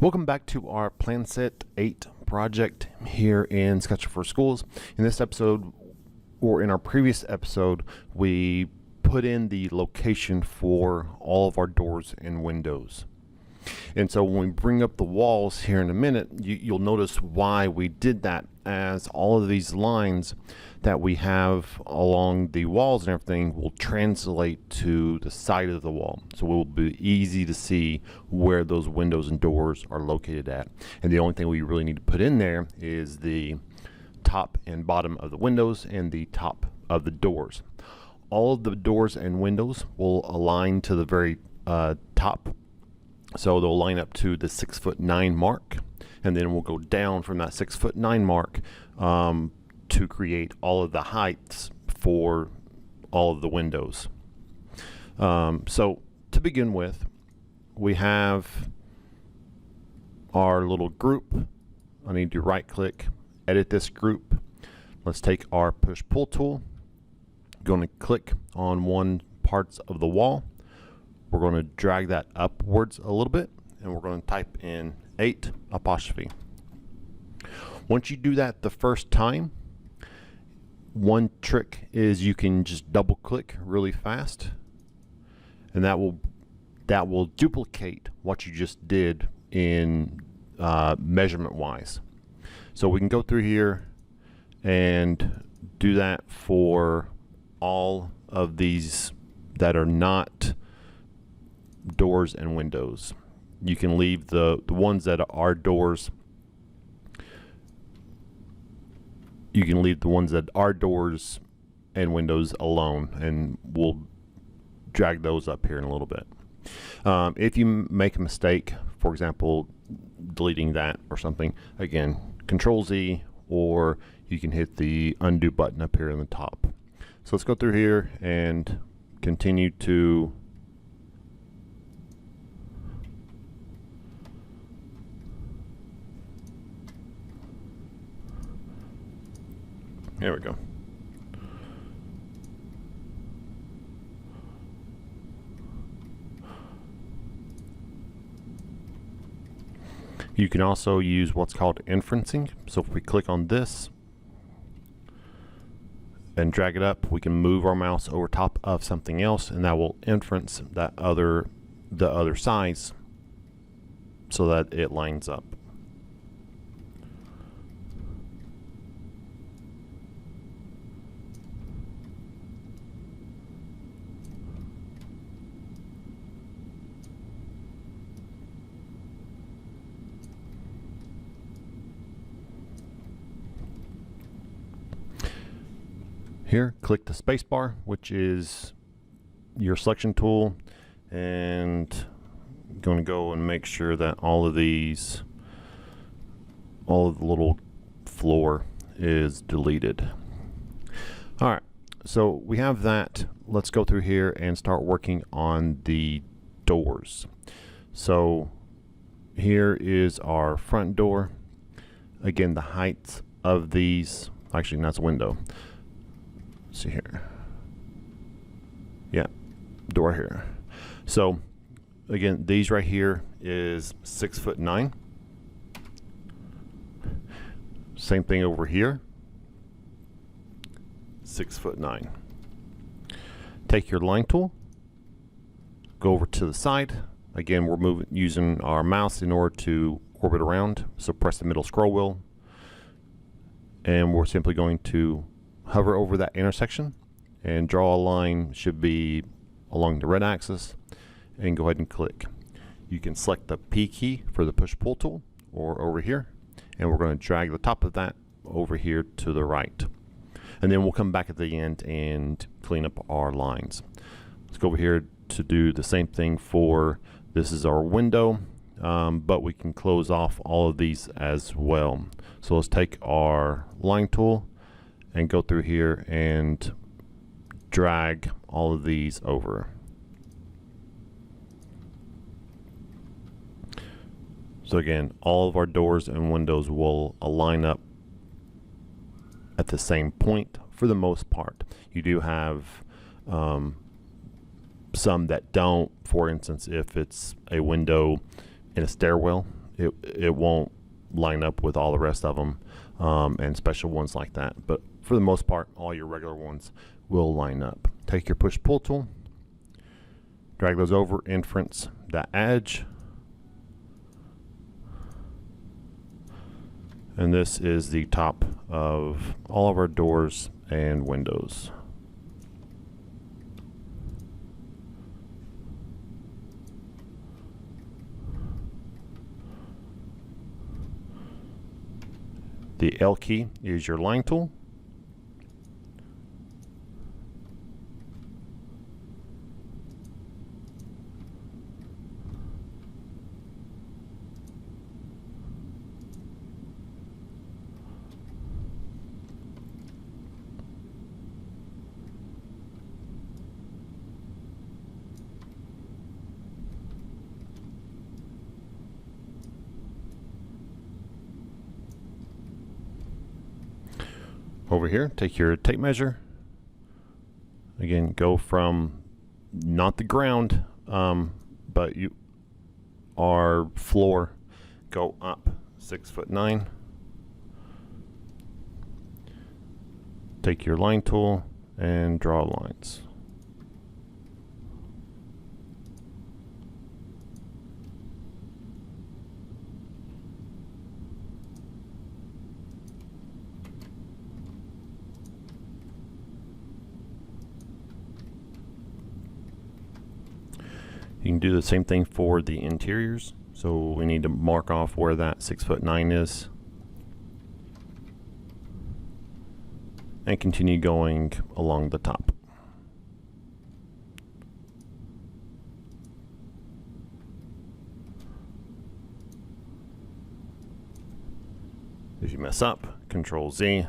Welcome back to our Plan Set 8 project here in SketchUp for Schools. In this episode, or in our previous episode, we put in the location for all of our doors and windows. And so when we bring up the walls here in a minute, you'll notice why we did that, as all of these lines that we have along the walls and everything will translate to the side of the wall. So it will be easy to see where those windows and doors are located at. And the only thing we really need to put in there is the top and bottom of the windows and the top of the doors. All of the doors and windows will align to the very top. So they'll line up to the 6'9" mark, and then we'll go down from that 6'9" mark to create all of the heights for all of the windows. So to begin with, we have our little group. I need to right click, edit this group. Let's take our push-pull tool, going to click on one parts of the wall. We're going to drag that upwards a little bit, and we're going to type in 8 apostrophe. Once you do that the first time, one trick is you can just double click really fast, and that will duplicate what you just did in measurement wise. So we can go through here and do that for all of these that are not doors and windows. You can leave the ones that are doors. You can leave the ones that are doors and windows alone, and we'll drag those up here in a little bit. If you make a mistake, for example, deleting that or something, again, Control Z, or you can hit the undo button up here in the top. So let's go through here and continue to there we go. You can also use what's called inferencing. So if we click on this and drag it up, we can move our mouse over top of something else, and that will inference the other sides so that it lines up. Here, click the space bar, which is your selection tool, and I'm going to go and make sure that all of the little floor is deleted. All right, so we have that. Let's go through here and start working on the doors. So here is our front door. Again, the heights of these, actually that's a window. See here, yeah, door here. So again, these right here is 6'9". Same thing over here, 6'9". Take your line tool, go over to the side. Again, we're using our mouse in order to orbit around. So press the middle scroll wheel, and we're simply going to hover over that intersection and draw a line, should be along the red axis, and go ahead and click. You can select the P key for the push-pull tool, or over here, and we're going to drag the top of that over here to the right. And then we'll come back at the end and clean up our lines. Let's go over here to do the same thing for, this is our window, but we can close off all of these as well. So let's take our line tool and go through here and drag all of these over. So again, all of our doors and windows will align up at the same point for the most part. You do have some that don't. For instance, if it's a window in a stairwell, it won't line up with all the rest of them, and special ones like that. But for the most part, all your regular ones will line up. Take your push-pull tool, drag those over, inference that edge, and this is the top of all of our doors and windows. The L key is your line tool. Over here, take your tape measure. Again, go from not the ground, but our floor, go up 6'9". Take your line tool and draw lines. You can do the same thing for the interiors. So we need to mark off where that 6'9" is. And continue going along the top. If you mess up, Control Z.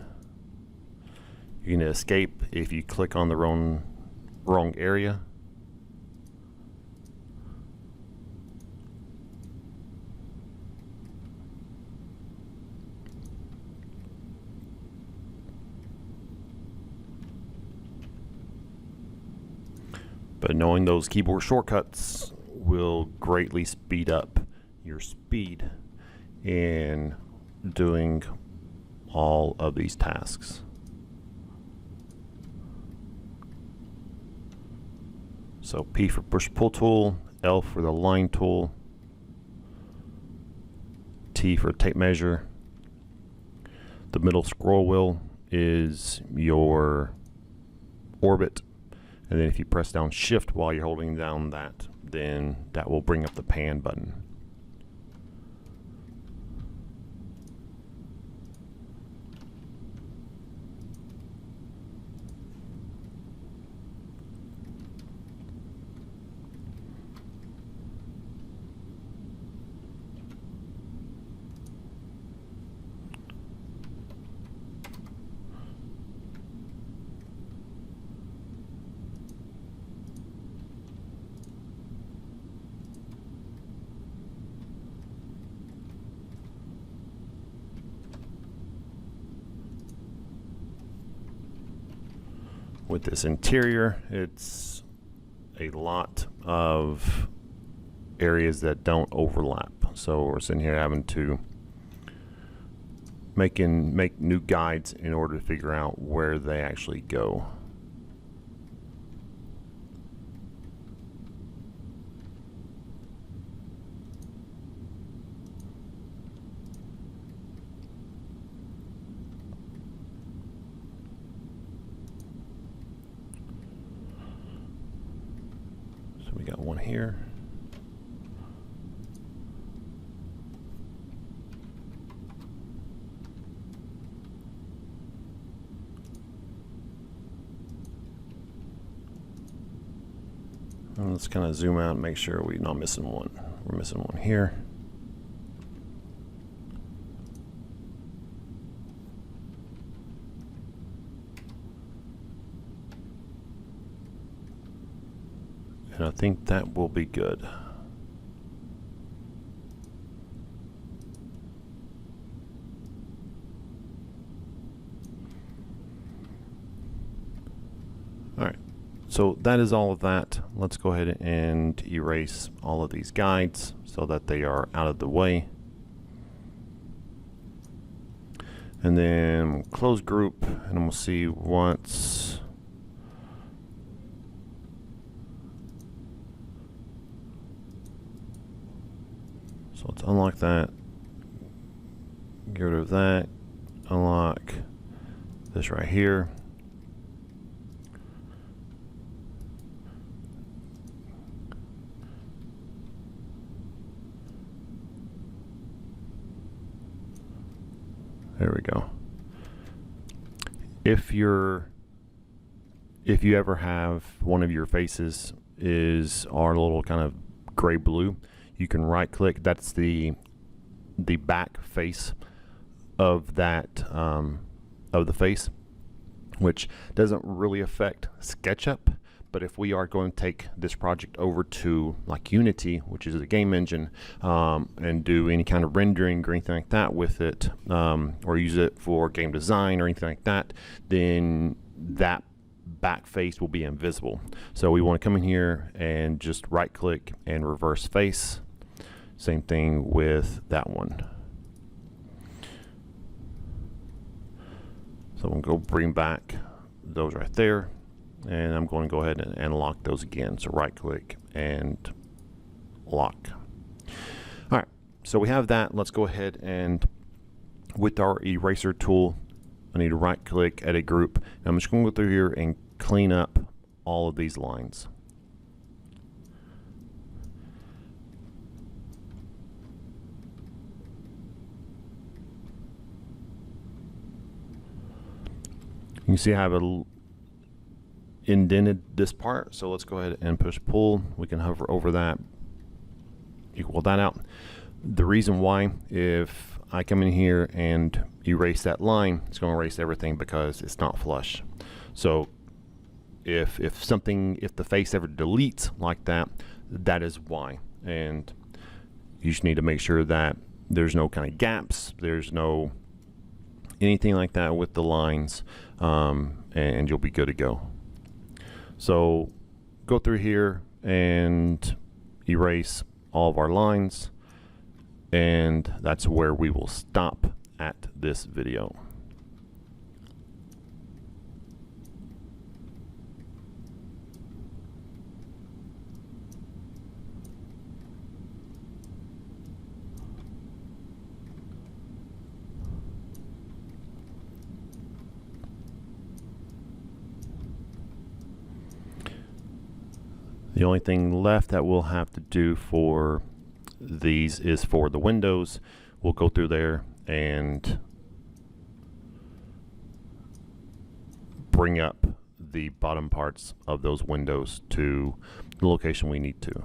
You can escape if you click on the wrong area. But knowing those keyboard shortcuts will greatly speed up your speed in doing all of these tasks. So P for push-pull tool, L for the line tool, T for tape measure. The middle scroll wheel is your orbit. And then if you press down Shift while you're holding down that, then that will bring up the pan button. With this interior, it's a lot of areas that don't overlap. So we're sitting here having to make new guides in order to figure out where they actually go. We got one here. And let's kind of zoom out and make sure we're not missing one. We're missing one here. And I think that will be good. All right, so that is all of that. Let's go ahead and erase all of these guides so that they are out of the way. And then close group, and we'll see once. So let's unlock that, get rid of that, unlock this right here. There we go. If you ever have one of your faces is our little kind of gray blue, you can right click. That's the back face of that of the face, which doesn't really affect SketchUp. But if we are going to take this project over to like Unity, which is a game engine, and do any kind of rendering or anything like that with it, or use it for game design or anything like that, then that back face will be invisible. So we want to come in here and just right click and reverse face. Same thing with that one. So I'm going to go bring back those right there. And I'm going to go ahead and lock those again. So right click and lock. All right, so we have that. Let's go ahead and with our eraser tool, I need to right click, edit group. And I'm just going to go through here and clean up all of these lines. You can see I have a indented this part, so let's go ahead and push pull. We can hover over that, equal that out. The reason why, if I come in here and erase that line, it's going to erase everything because it's not flush. So if the face ever deletes like that, that is why. And you just need to make sure that there's no kind of gaps, there's no anything like that with the lines, and you'll be good to go. So go through here and erase all of our lines, and that's where we will stop at this video. The only thing left that we'll have to do for these is for the windows. We'll go through there and bring up the bottom parts of those windows to the location we need to.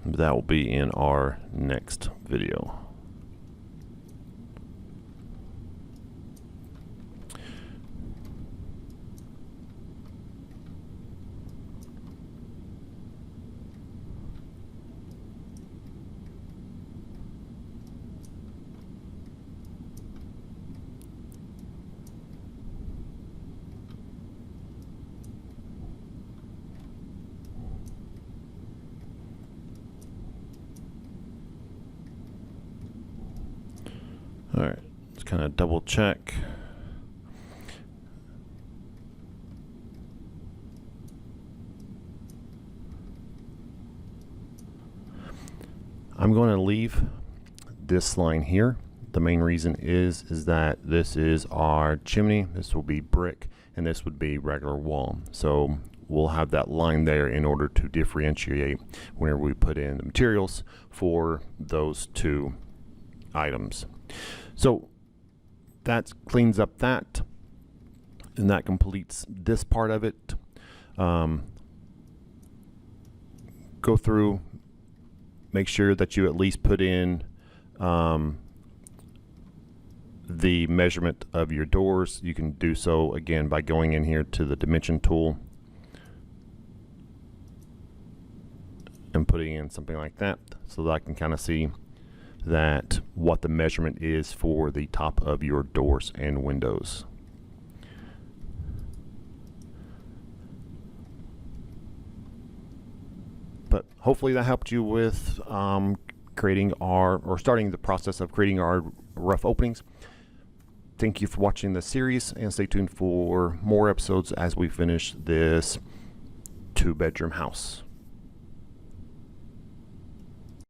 That will be in our next video. All right, let's kind of double check. I'm going to leave this line here. The main reason is that this is our chimney, this will be brick, and this would be regular wall. So we'll have that line there in order to differentiate whenever we put in the materials for those two items. So that cleans up that, and that completes this part of it. Go through, make sure that you at least put in the measurement of your doors. You can do so again by going in here to the dimension tool and putting in something like that, so that I can kind of see that what the measurement is for the top of your doors and windows. But hopefully that helped you with starting the process of creating our rough openings. Thank you for watching the series, and stay tuned for more episodes as we finish this 2-bedroom house.